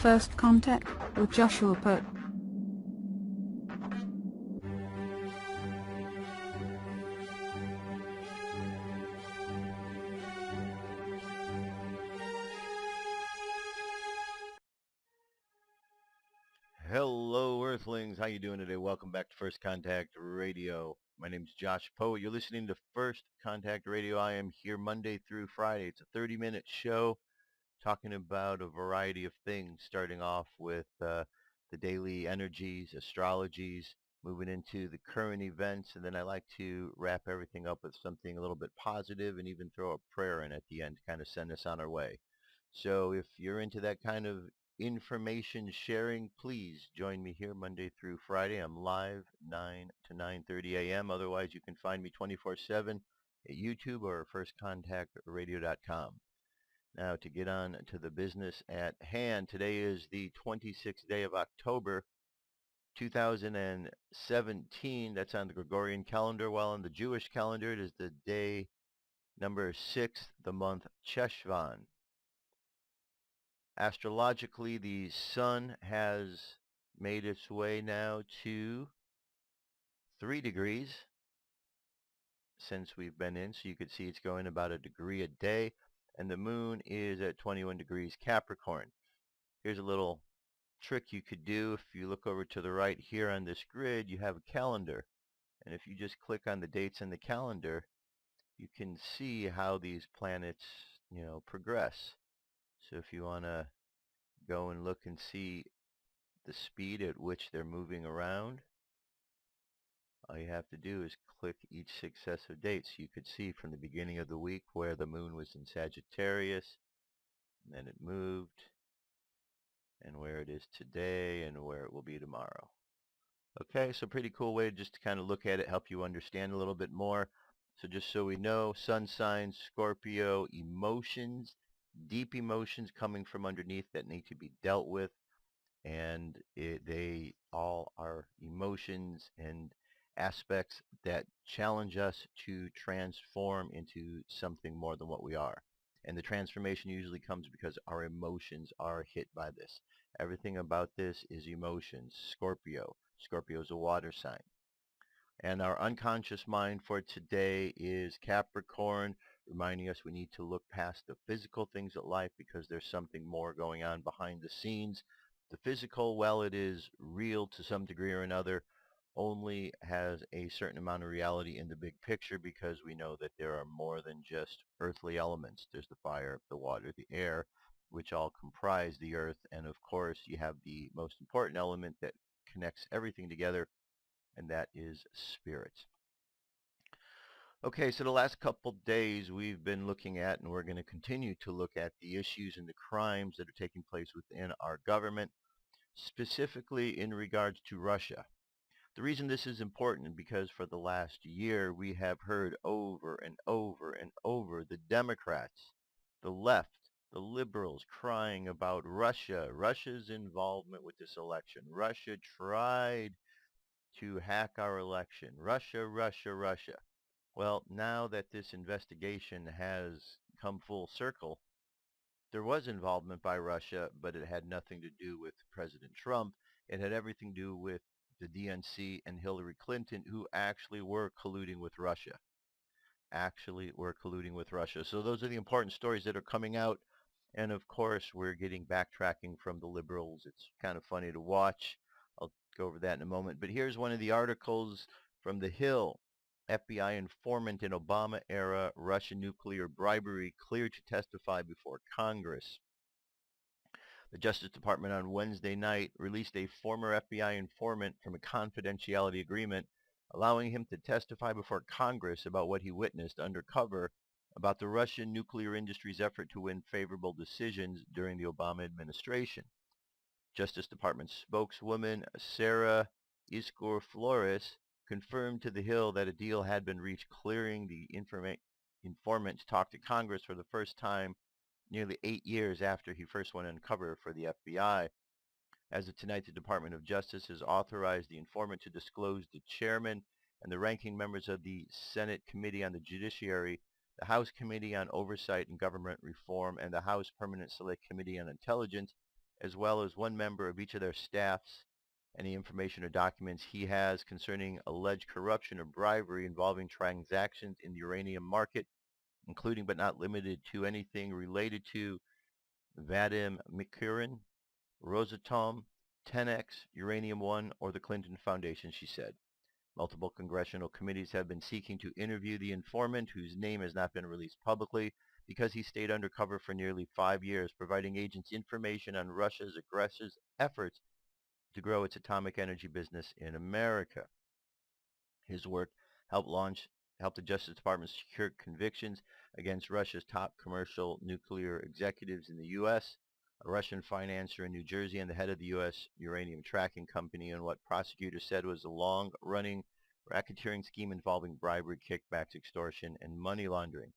First contact with Joshua Put. Hello, Earthlings. How you doing today? Welcome back to First Contact Radio. My name is Josh Poe. You're listening to First Contact Radio. I am here Monday through Friday. It's a 30-minute show talking about a variety of things, starting off with the daily energies, astrologies, moving into the current events, and then I like to wrap everything up with something a little bit positive and even throw a prayer in at the end to kind of send us on our way. So if you're into that kind of information sharing, please join me here Monday through Friday. I'm live 9 to 9:30 a.m. Otherwise, you can find me 24/7 at YouTube or firstcontactradio.com. Now, to get on to the business at hand, today is the 26th day of October, 2017. That's on the Gregorian calendar, while on the Jewish calendar, it is the day number 6, the month Cheshvan. Astrologically, the sun has made its way now to 3 degrees since we've been in, so you could see it's going about a degree a day, and the moon is at 21 degrees Capricorn. Here's a little trick you could do. If you look over to the right here on this grid, you have a calendar, and if you just click on the dates in the calendar, you can see how these planets, progress. So if you want to go and look and see the speed at which they're moving around, all you have to do is click each successive date. So you could see from the beginning of the week where the moon was in Sagittarius, and then it moved, and where it is today, and where it will be tomorrow. Okay, so pretty cool way just to kind of look at it, help you understand a little bit more. So just so we know, sun signs, Scorpio, emotions, deep emotions coming from underneath that need to be dealt with. And they all are emotions and aspects that challenge us to transform into something more than what we are. And the transformation usually comes because our emotions are hit by this. Everything about this is emotions. Scorpio. Scorpio is a water sign. And our unconscious mind for today is Capricorn, reminding us we need to look past the physical things of life because there's something more going on behind the scenes. The physical, while it is real to some degree or another, only has a certain amount of reality in the big picture because we know that there are more than just earthly elements. There's the fire, the water, the air, which all comprise the earth. And of course, you have the most important element that connects everything together, and that is spirit. Okay, so the last couple days we've been looking at, and we're going to continue to look at, the issues and the crimes that are taking place within our government, specifically in regards to Russia. The reason this is important is because for the last year we have heard over and over and over the Democrats, the left, the liberals crying about Russia, Russia's involvement with this election. Russia tried to hack our election. Russia, Russia, Russia. Well, now that this investigation has come full circle, there was involvement by Russia, but it had nothing to do with President Trump. It had everything to do with the DNC and Hillary Clinton, who actually were colluding with Russia. So those are the important stories that are coming out. And of course, we're getting backtracking from the liberals. It's kind of funny to watch. I'll go over that in a moment. But here's one of the articles from The Hill. FBI informant in Obama-era Russian nuclear bribery cleared to testify before Congress. The Justice Department on Wednesday night released a former FBI informant from a confidentiality agreement, allowing him to testify before Congress about what he witnessed undercover about the Russian nuclear industry's effort to win favorable decisions during the Obama administration. Justice Department spokeswoman Sarah Iscor Flores confirmed to The Hill that a deal had been reached, clearing the informant to talk to Congress for the first time nearly 8 years after he first went uncover for the FBI. As of tonight, the Department of Justice has authorized the informant to disclose the chairman and the ranking members of the Senate Committee on the Judiciary, the House Committee on Oversight and Government Reform, and the House Permanent Select Committee on Intelligence as well as one member of each of their staffs, any information or documents he has concerning alleged corruption or bribery involving transactions in the uranium market, including but not limited to anything related to Vadim Mikurin, Rosatom, 10X, Uranium One, or the Clinton Foundation, she said. Multiple congressional committees have been seeking to interview the informant, whose name has not been released publicly, because he stayed undercover for nearly 5 years, providing agents information on Russia's aggressive efforts to grow its atomic energy business in America. His work helped the Justice Department secure convictions against Russia's top commercial nuclear executives in the U.S., a Russian financier in New Jersey, and the head of the U.S. uranium tracking company, in what prosecutors said was a long-running racketeering scheme involving bribery, kickbacks, extortion, and money laundering.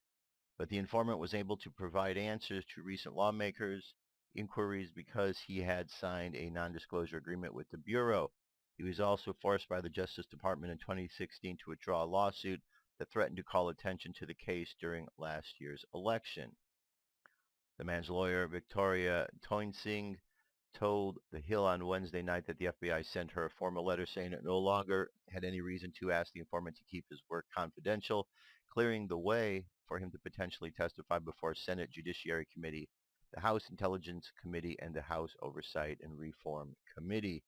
But the informant was able to provide answers to recent lawmakers' inquiries because he had signed a non-disclosure agreement with the Bureau. He was also forced by the Justice Department in 2016 to withdraw a lawsuit that threatened to call attention to the case during last year's election. The man's lawyer, Victoria Toinsing, told The Hill on Wednesday night that the FBI sent her a formal letter saying it no longer had any reason to ask the informant to keep his work confidential, clearing the way for him to potentially testify before Senate Judiciary Committee, the House Intelligence Committee, and the House Oversight and Reform Committee.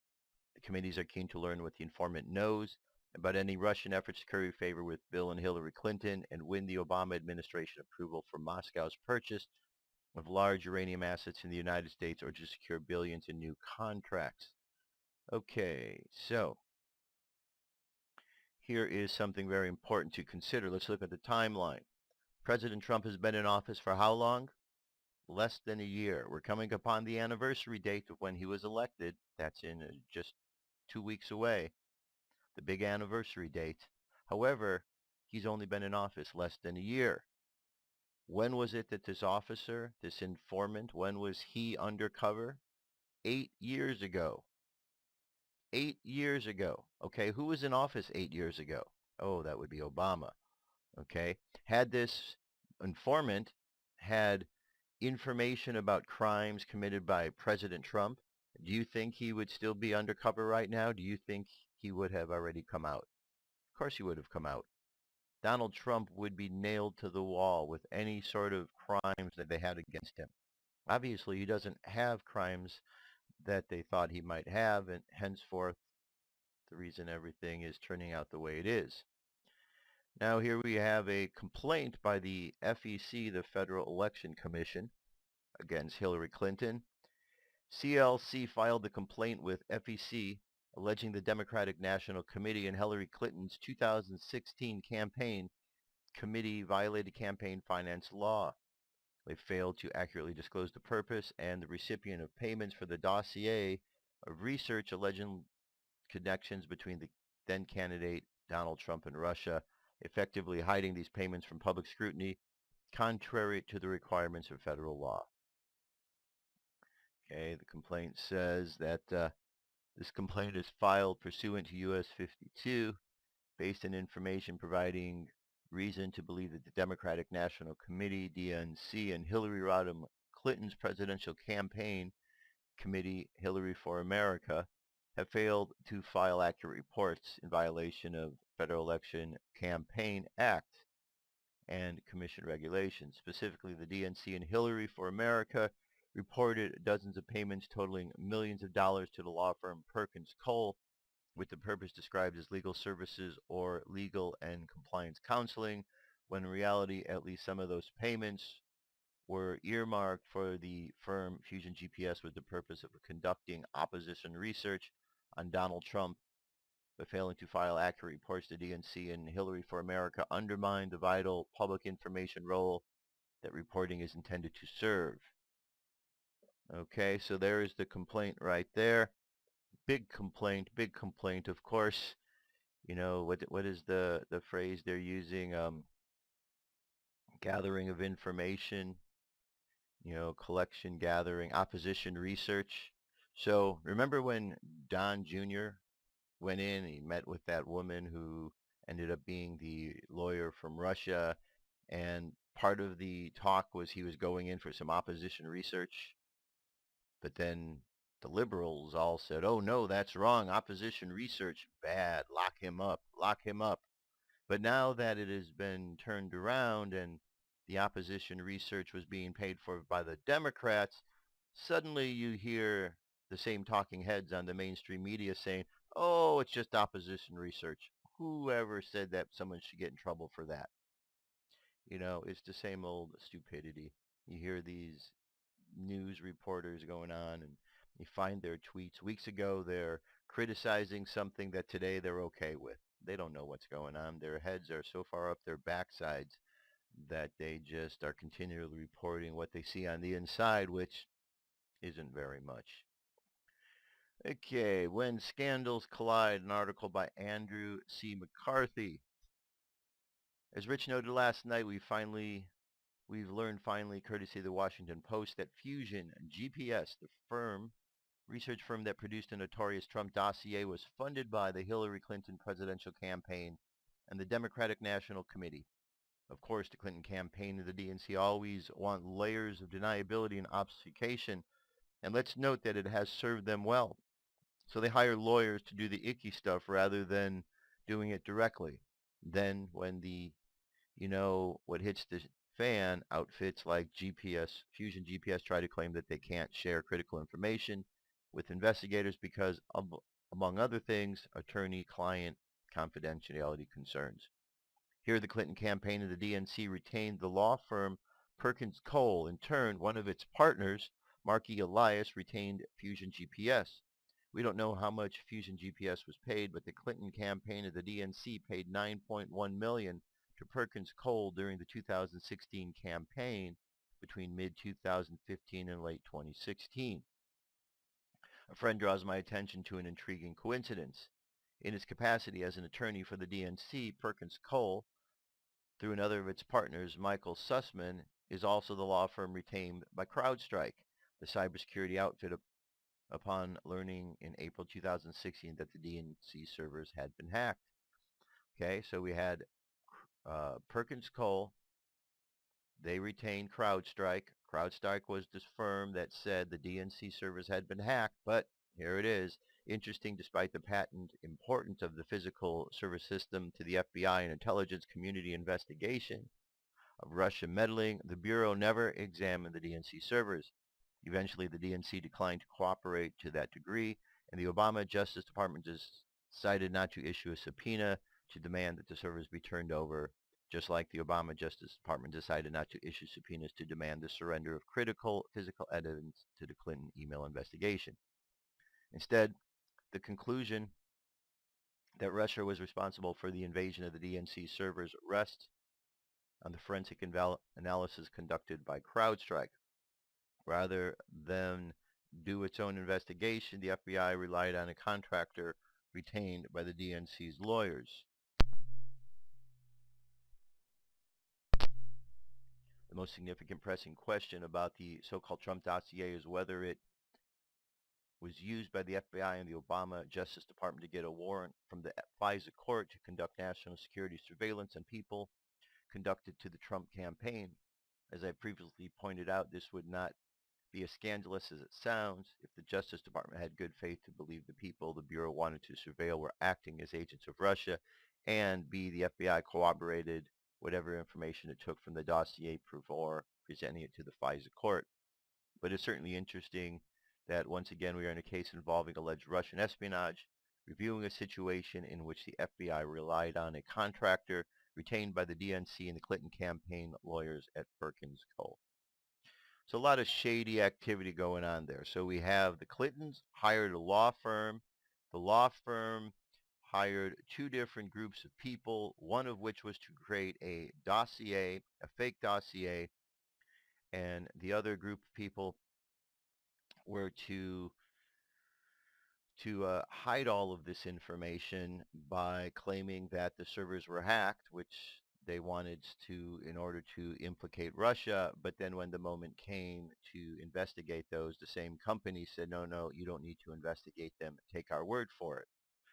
The committees are keen to learn what the informant knows about any Russian efforts to curry favor with Bill and Hillary Clinton and win the Obama administration approval for Moscow's purchase of large uranium assets in the United States, or to secure billions in new contracts. Okay, so here is something very important to consider. Let's look at the timeline. President Trump has been in office for how long? Less than a year. We're coming upon the anniversary date of when he was elected. That's in just 2 weeks away, the big anniversary date. However, he's only been in office less than a year. When was it that this officer, this informant, when was he undercover? 8 years ago. 8 years ago. Okay, who was in office 8 years ago? Oh, that would be Obama. Okay, had this informant had information about crimes committed by President Trump, do you think he would still be undercover right now? Do you think he would have already come out? Of course he would have come out. Donald Trump would be nailed to the wall with any sort of crimes that they had against him. Obviously, he doesn't have crimes that they thought he might have, and henceforth, the reason everything is turning out the way it is. Now here we have a complaint by the FEC, the Federal Election Commission, against Hillary Clinton. CLC filed the complaint with FEC alleging the Democratic National Committee and Hillary Clinton's 2016 campaign committee violated campaign finance law. They failed to accurately disclose the purpose and the recipient of payments for the dossier of research alleging connections between the then candidate Donald Trump and Russia, effectively hiding these payments from public scrutiny, contrary to the requirements of federal law. Okay, the complaint says that this complaint is filed pursuant to U.S. 52, based on information providing reason to believe that the Democratic National Committee, DNC, and Hillary Rodham Clinton's presidential campaign committee, Hillary for America, have failed to file accurate reports in violation of Federal Election Campaign Act and Commission regulations. Specifically, the DNC and Hillary for America reported dozens of payments totaling millions of dollars to the law firm Perkins Coie, with the purpose described as legal services or legal and compliance counseling, when in reality at least some of those payments were earmarked for the firm Fusion GPS with the purpose of conducting opposition research on Donald Trump. But failing to file accurate reports, the DNC and Hillary for America undermined the vital public information role that reporting is intended to serve. Okay, so there is the complaint right there. Big complaint, of course. You know, what is the phrase they're using? Gathering of information, you know, collection, gathering, opposition research. So remember when Don Jr. went in, he met with that woman who ended up being the lawyer from Russia, and part of the talk was he was going in for some opposition research, but then The liberals all said, oh no, that's wrong. Opposition research, bad. Lock him up. Lock him up. But now that it has been turned around and the opposition research was being paid for by the Democrats, suddenly you hear the same talking heads on the mainstream media saying, oh, it's just opposition research. Whoever said that someone should get in trouble for that? You know, it's the same old stupidity. You hear these news reporters going on and you find their tweets. Weeks ago, they're criticizing something that today they're okay with. They don't know what's going on. Their heads are so far up their backsides that they just are continually reporting what they see on the inside, which isn't very much. Okay, when scandals collide, an article by Andrew C. McCarthy. As Rich noted last night, we've learned finally, courtesy of the Washington Post, that Fusion GPS, the research firm that produced the notorious Trump dossier, was funded by the Hillary Clinton presidential campaign and the Democratic National Committee. Of course, the Clinton campaign and the DNC always want layers of deniability and obfuscation, and let's note that it has served them well. So they hire lawyers to do the icky stuff rather than doing it directly. Then when what hits the fan, outfits like Fusion GPS try to claim that they can't share critical information with investigators because of, among other things, attorney-client confidentiality concerns. Here, the Clinton campaign and the DNC retained the law firm Perkins Coie. In turn, one of its partners, Markey Elias, retained Fusion GPS. We don't know how much Fusion GPS was paid, but the Clinton campaign and the DNC paid $9.1 million to Perkins Coie during the 2016 campaign between mid-2015 and late 2016. A friend draws my attention to an intriguing coincidence. In his capacity as an attorney for the DNC, Perkins Coie, through another of its partners, Michael Sussman, is also the law firm retained by CrowdStrike, the cybersecurity outfit upon learning in April 2016 that the DNC servers had been hacked. Okay, so we had Perkins Coie. They retained CrowdStrike. CrowdStrike was this firm that said the DNC servers had been hacked, but here it is. Interesting, despite the patent importance of the physical server system to the FBI and intelligence community investigation of Russia meddling, the Bureau never examined the DNC servers. Eventually, the DNC declined to cooperate to that degree, and the Obama Justice Department decided not to issue a subpoena to demand that the servers be turned over, just like the Obama Justice Department decided not to issue subpoenas to demand the surrender of critical physical evidence to the Clinton email investigation. Instead, the conclusion that Russia was responsible for the invasion of the DNC servers rests on the forensic analysis conducted by CrowdStrike. Rather than do its own investigation, the FBI relied on a contractor retained by the DNC's lawyers. The most significant pressing question about the so-called Trump dossier is whether it was used by the FBI and the Obama Justice Department to get a warrant from the FISA court to conduct national security surveillance on people conducted to the Trump campaign. As I previously pointed out, this would not be as scandalous as it sounds if the Justice Department had good faith to believe the people the Bureau wanted to surveil were acting as agents of Russia, and B, the FBI corroborated whatever information it took from the dossier before presenting it to the FISA court. But it's certainly interesting that once again we are in a case involving alleged Russian espionage, reviewing a situation in which the FBI relied on a contractor retained by the DNC and the Clinton campaign lawyers at Perkins Coie. So a lot of shady activity going on there. So we have the Clintons hired a law firm. The law firm hired two different groups of people, one of which was to create a dossier, a fake dossier, and the other group of people were to hide all of this information by claiming that the servers were hacked, which they wanted to in order to implicate Russia. But then when the moment came to investigate those, the same company said, no, no, you don't need to investigate them. Take our word for it.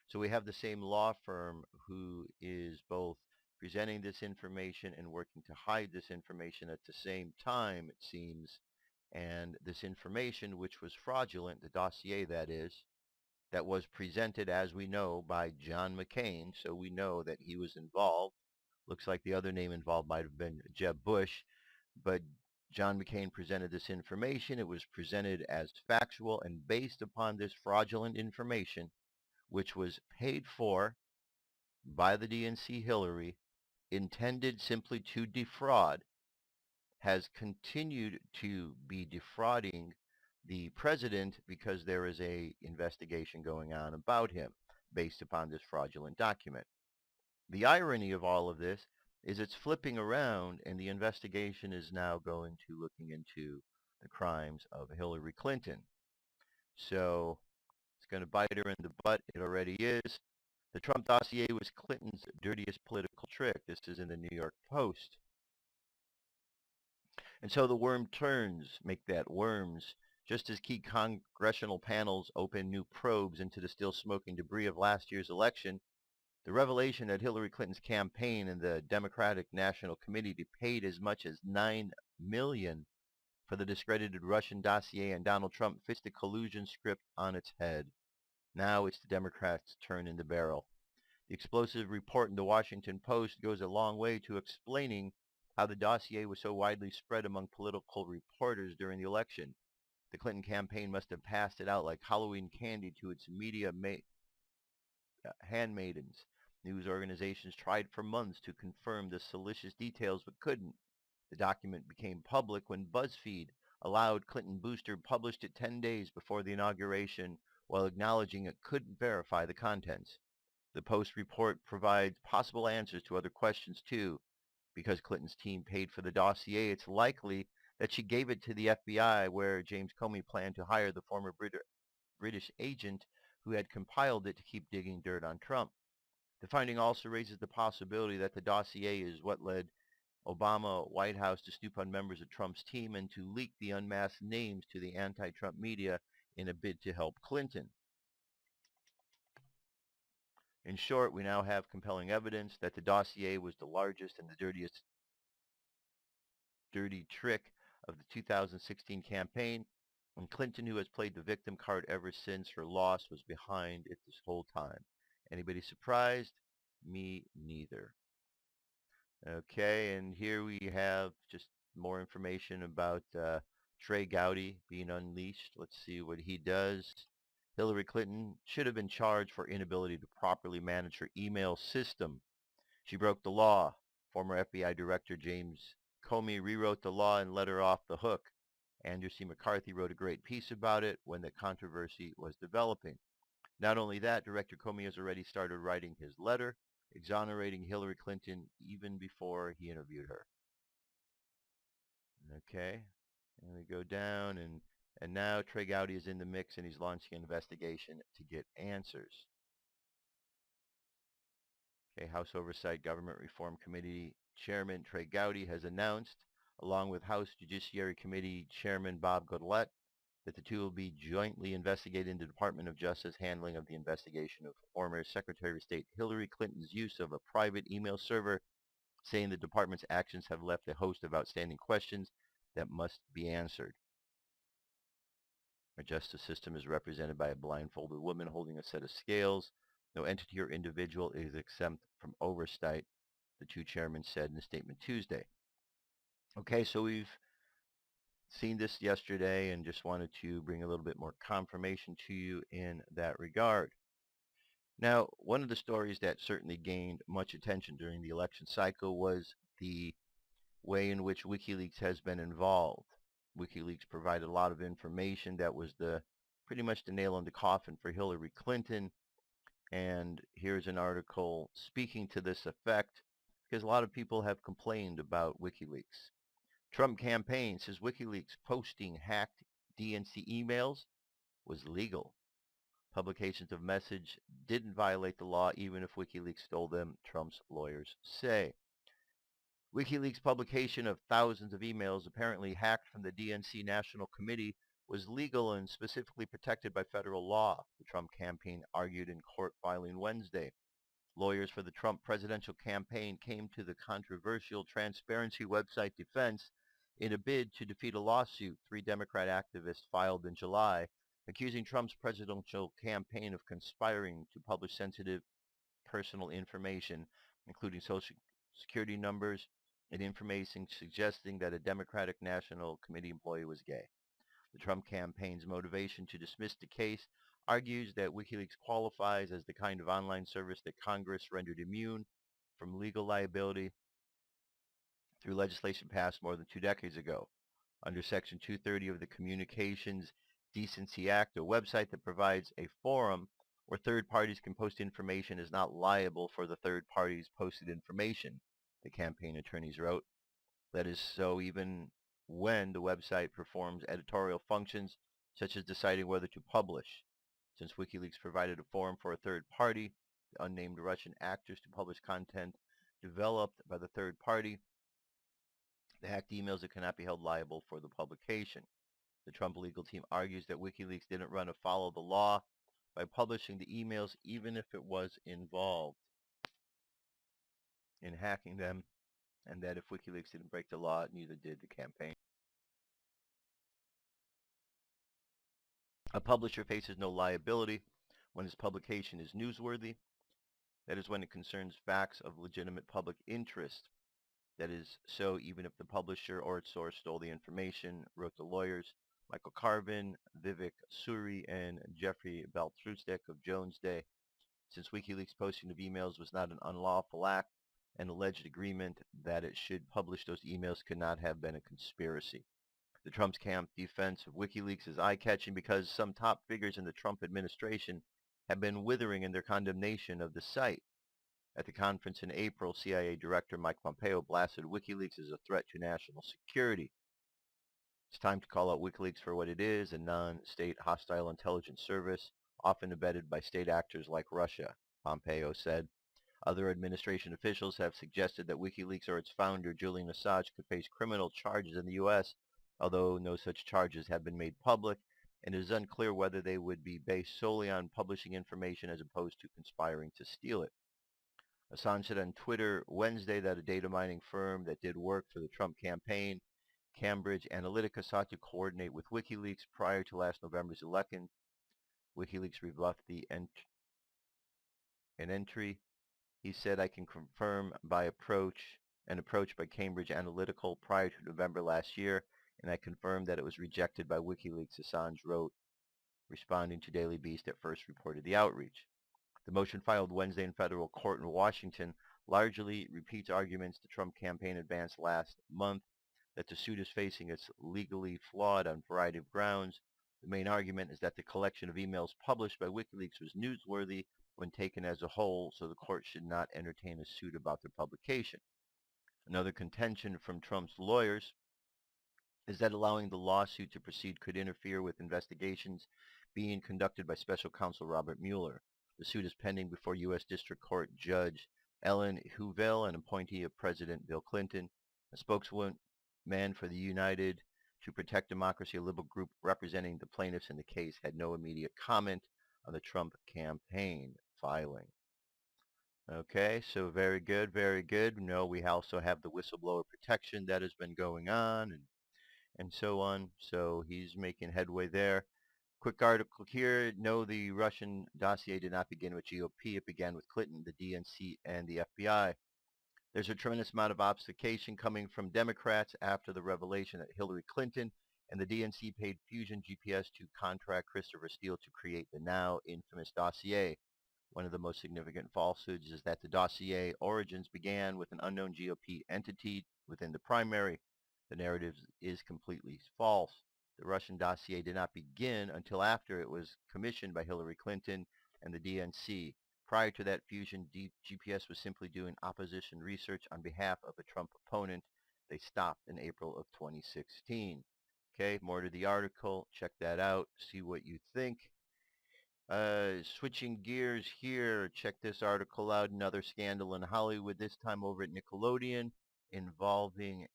So we have the same law firm who is both presenting this information and working to hide this information at the same time, it seems. And this information, which was fraudulent, the dossier that is, that was presented, as we know, by John McCain, so we know that he was involved. Looks like the other name involved might have been Jeb Bush, but John McCain presented this information. It was presented as factual, and based upon this fraudulent information, which was paid for by the DNC Hillary, intended simply to defraud, has continued to be defrauding the president because there is a investigation going on about him based upon this fraudulent document. The irony of all of this is it's flipping around, and the investigation is now going to looking into the crimes of Hillary Clinton. So it's going to bite her in the butt. It already is. The Trump dossier was Clinton's dirtiest political trick. This is in the New York Post. And so the worm turns, make that worms. Just as key congressional panels open new probes into the still smoking debris of last year's election, the revelation that Hillary Clinton's campaign and the Democratic National Committee paid as much as $9 million for the discredited Russian dossier and Donald Trump fits the collusion script on its head. Now it's the Democrats' turn in the barrel. The explosive report in the Washington Post goes a long way to explaining how the dossier was so widely spread among political reporters during the election. The Clinton campaign must have passed it out like Halloween candy to its media handmaidens. News organizations tried for months to confirm the salacious details but couldn't. The document became public when BuzzFeed, a loud Clinton booster, published it 10 days before the inauguration while acknowledging it couldn't verify the contents. The Post report provides possible answers to other questions too. Because Clinton's team paid for the dossier, it's likely that she gave it to the FBI, where James Comey planned to hire the former British agent who had compiled it to keep digging dirt on Trump. The finding also raises the possibility that the dossier is what led Obama White House to snoop on members of Trump's team and to leak the unmasked names to the anti-Trump media in a bid to help Clinton. In short, we now have compelling evidence that the dossier was the largest and the dirtiest dirty trick of the 2016 campaign, and Clinton, who has played the victim card ever since her loss, was behind it this whole time. Anybody surprised? Me neither. Okay, and here we have just more information about Trey Gowdy being unleashed. Let's see what he does. Hillary Clinton should have been charged for inability to properly manage her email system. She broke the law. Former FBI Director James Comey rewrote the law and let her off the hook. Andrew C. McCarthy wrote a great piece about it when the controversy was developing. Not only that, Director Comey has already started writing his letter, exonerating Hillary Clinton even before he interviewed her. Okay, and we go down, and now Trey Gowdy is in the mix, and he's launching an investigation to get answers. Okay, House Oversight Government Reform Committee Chairman Trey Gowdy has announced, along with House Judiciary Committee Chairman Bob Goodlatte, that the two will be jointly investigating the Department of Justice handling of the investigation of former Secretary of State Hillary Clinton's use of a private email server, saying the department's actions have left a host of outstanding questions that must be answered. Our justice system is represented by a blindfolded woman holding a set of scales. No entity or individual is exempt from oversight, the two chairmen said in a statement Tuesday. Okay, so we've seen this yesterday and just wanted to bring a little bit more confirmation to you in that regard. Now, one of the stories that certainly gained much attention during the election cycle was the way in which WikiLeaks has been involved. WikiLeaks provided a lot of information that was pretty much the nail in the coffin for Hillary Clinton. And here's an article speaking to this effect, because a lot of people have complained about WikiLeaks. Trump campaign says WikiLeaks posting hacked DNC emails was legal. Publications of message didn't violate the law even if WikiLeaks stole them, Trump's lawyers say. WikiLeaks' publication of thousands of emails apparently hacked from the DNC National Committee was legal and specifically protected by federal law, the Trump campaign argued in court filing Wednesday. Lawyers for the Trump presidential campaign came to the controversial transparency website defense, In a bid to defeat a lawsuit 3 Democrat activists filed in July, accusing Trump's presidential campaign of conspiring to publish sensitive personal information, including social security numbers and information suggesting that a Democratic National Committee employee was gay. The Trump campaign's motivation to dismiss the case argues that WikiLeaks qualifies as the kind of online service that Congress rendered immune from legal liability through legislation passed more than 2 decades ago. Under Section 230 of the Communications Decency Act, a website that provides a forum where third parties can post information is not liable for the third party's posted information, the campaign attorneys wrote. That is so even when the website performs editorial functions such as deciding whether to publish. Since WikiLeaks provided a forum for a third party, the unnamed Russian actors, to publish content developed by the third party, the hacked emails that cannot be held liable for the publication. The Trump legal team argues that WikiLeaks didn't run afoul of the law by publishing the emails even if it was involved in hacking them, and that if WikiLeaks didn't break the law, neither did the campaign. A publisher faces no liability when his publication is newsworthy. That is when it concerns facts of legitimate public interest. That is so even if the publisher or its source stole the information, wrote the lawyers Michael Carvin, Vivek Suri, and Jeffrey Baltrusek of Jones Day. Since WikiLeaks' posting of emails was not an unlawful act, an alleged agreement that it should publish those emails could not have been a conspiracy. The Trump's camp defense of WikiLeaks is eye-catching because some top figures in the Trump administration have been withering in their condemnation of the site. At the conference in April, CIA Director Mike Pompeo blasted WikiLeaks as a threat to national security. It's time to call out WikiLeaks for what it is, a non-state hostile intelligence service, often abetted by state actors like Russia, Pompeo said. Other administration officials have suggested that WikiLeaks or its founder, Julian Assange, could face criminal charges in the U.S., although no such charges have been made public, and it is unclear whether they would be based solely on publishing information as opposed to conspiring to steal it. Assange said on Twitter Wednesday that a data mining firm that did work for the Trump campaign, Cambridge Analytica, sought to coordinate with WikiLeaks prior to last November's election. WikiLeaks rebuffed an entry. He said, I can confirm an approach by Cambridge Analytica prior to November last year, and I confirmed that it was rejected by WikiLeaks, Assange wrote, responding to Daily Beast that first reported the outreach. The motion filed Wednesday in federal court in Washington largely repeats arguments the Trump campaign advanced last month that the suit is facing is legally flawed on a variety of grounds. The main argument is that the collection of emails published by WikiLeaks was newsworthy when taken as a whole, so the court should not entertain a suit about their publication. Another contention from Trump's lawyers is that allowing the lawsuit to proceed could interfere with investigations being conducted by special counsel Robert Mueller. The suit is pending before U.S. District Court Judge Ellen Huvell, an appointee of President Bill Clinton. A spokeswoman for the United to Protect Democracy, a liberal group representing the plaintiffs in the case, had no immediate comment on the Trump campaign filing. Okay, so very good, very good. No, we also have the whistleblower protection that has been going on and so on. So he's making headway there. Quick article here. No, the Russian dossier did not begin with GOP. It began with Clinton, the DNC, and the FBI. There's a tremendous amount of obfuscation coming from Democrats after the revelation that Hillary Clinton and the DNC paid Fusion GPS to contract Christopher Steele to create the now infamous dossier. One of the most significant falsehoods is that the dossier origins began with an unknown GOP entity within the primary. The narrative is completely false. The Russian dossier did not begin until after it was commissioned by Hillary Clinton and the DNC. Prior to that, Fusion GPS was simply doing opposition research on behalf of a Trump opponent. They stopped in April of 2016. Okay, more to the article. Check that out. See what you think. Switching gears here, check this article out. Another scandal in Hollywood, this time over at Nickelodeon, involving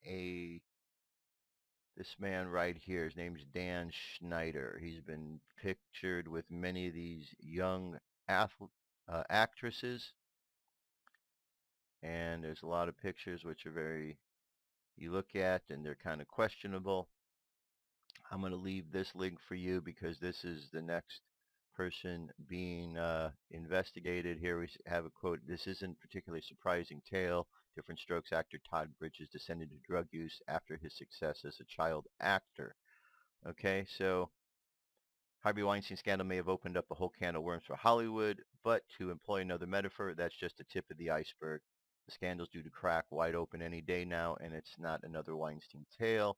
this man right here. His name's Dan Schneider. He's been pictured with many of these young actresses, and there's a lot of pictures which are very, you look at and they're kind of questionable. I'm going to leave this link for you because this is the next person being investigated. Here we have a quote. This isn't a particularly surprising tale. Different Strokes actor Todd Bridges descended to drug use after his success as a child actor. Okay, so Harvey Weinstein scandal may have opened up a whole can of worms for Hollywood, but to employ another metaphor, that's just the tip of the iceberg. The scandal's due to crack wide open any day now, and it's not another Weinstein tale.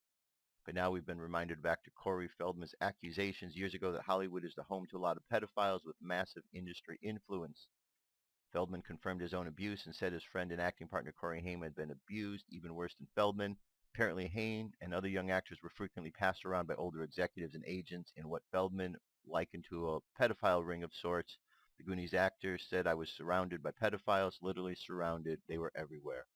But now we've been reminded back to Corey Feldman's accusations years ago that Hollywood is the home to a lot of pedophiles with massive industry influence. Feldman confirmed his own abuse and said his friend and acting partner Corey Haim had been abused, even worse than Feldman. Apparently Haim and other young actors were frequently passed around by older executives and agents in what Feldman likened to a pedophile ring of sorts. The Goonies actor said, I was surrounded by pedophiles, literally surrounded. They were everywhere.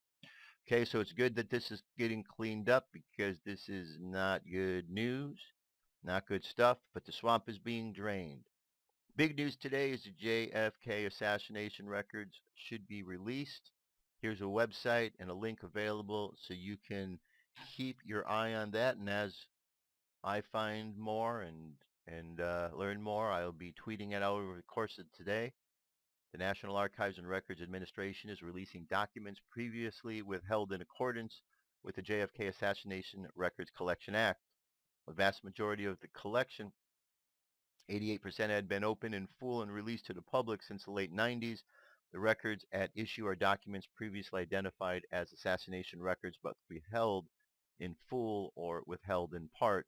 Okay, so it's good that this is getting cleaned up because this is not good news, not good stuff, but the swamp is being drained. Big news today is the JFK assassination records should be released. Here's a website and a link available so you can keep your eye on that. And as I find more and learn more, I'll be tweeting it out over the course of today. The National Archives and Records Administration is releasing documents previously withheld in accordance with the JFK Assassination Records Collection Act. The vast majority of the collection, 88%, had been opened in full and released to the public since the late 90s. The records at issue are documents previously identified as assassination records but withheld in full or withheld in part.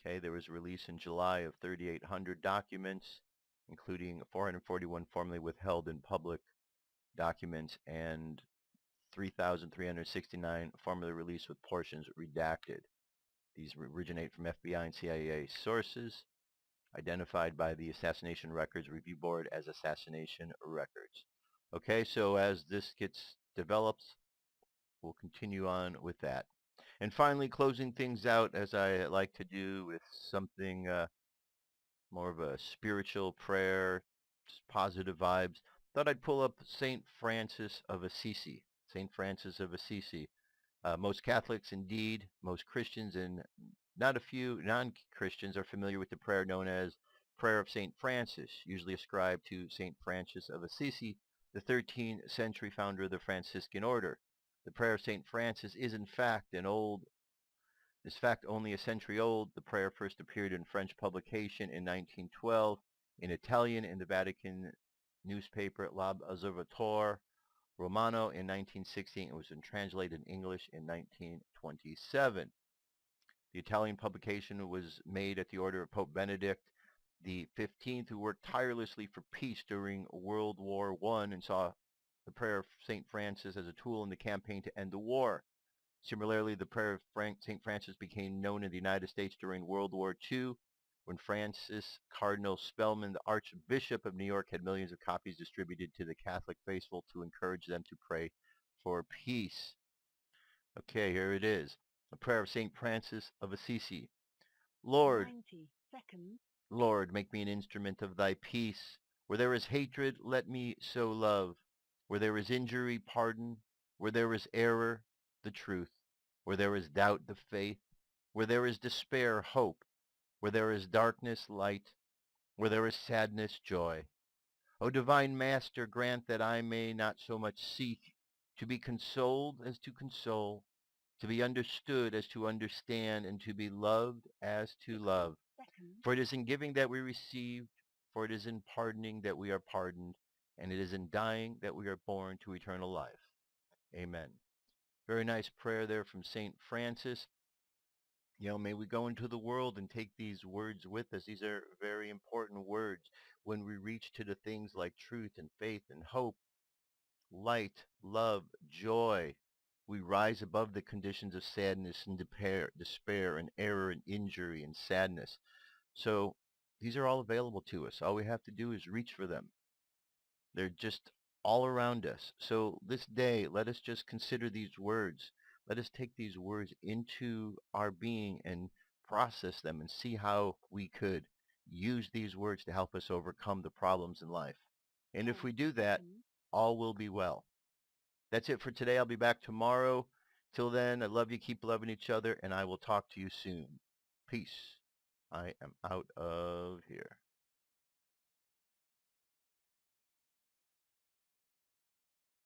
Okay, there was a release in July of 3,800 documents, including 441 formerly withheld in public documents and 3,369 formerly released with portions redacted. These originate from FBI and CIA sources, identified by the Assassination Records Review Board as assassination records. Okay, so as this gets developed, we'll continue on with that. And finally, closing things out, as I like to do, with something more of a spiritual prayer, just positive vibes. Thought I'd pull up St. Francis of Assisi. St. Francis of Assisi. Most Catholics, indeed, most Christians, and not a few non-Christians are familiar with the prayer known as Prayer of St. Francis, usually ascribed to St. Francis of Assisi, the 13th century founder of the Franciscan order. The Prayer of St. Francis is in fact only a century old. The prayer first appeared in French publication in 1912, in Italian in the Vatican newspaper L'Osservatore Romano in 1916. It was translated in English in 1927. The Italian publication was made at the order of Pope Benedict the 15th, who worked tirelessly for peace during World War I and saw the prayer of St. Francis as a tool in the campaign to end the war. Similarly, the prayer of St. Francis became known in the United States during World War II, when Francis Cardinal Spellman, the Archbishop of New York, had millions of copies distributed to the Catholic faithful to encourage them to pray for peace. Okay, here it is. The prayer of St. Francis of Assisi. Lord, 90 seconds. Lord, make me an instrument of thy peace. Where there is hatred, let me sow love. Where there is injury, pardon. Where there is error, the truth. Where there is doubt, the faith. Where there is despair, hope. Where there is darkness, light. Where there is sadness, joy. O divine Master, grant that I may not so much seek to be consoled as to console, to be understood as to understand, and to be loved as to love. For it is in giving that we receive, for it is in pardoning that we are pardoned, and it is in dying that we are born to eternal life. Amen. Very nice prayer there from St. Francis. You know, may we go into the world and take these words with us. These are very important words when we reach to the things like truth and faith and hope, light, love, joy. We rise above the conditions of sadness and despair and error and injury and sadness. So these are all available to us. All we have to do is reach for them. They're just all around us. So this day, let us just consider these words. Let us take these words into our being and process them and see how we could use these words to help us overcome the problems in life. And if we do that, all will be well. That's it for today. I'll be back tomorrow. Till then, I love you. Keep loving each other, and I will talk to you soon. Peace. I am out of here.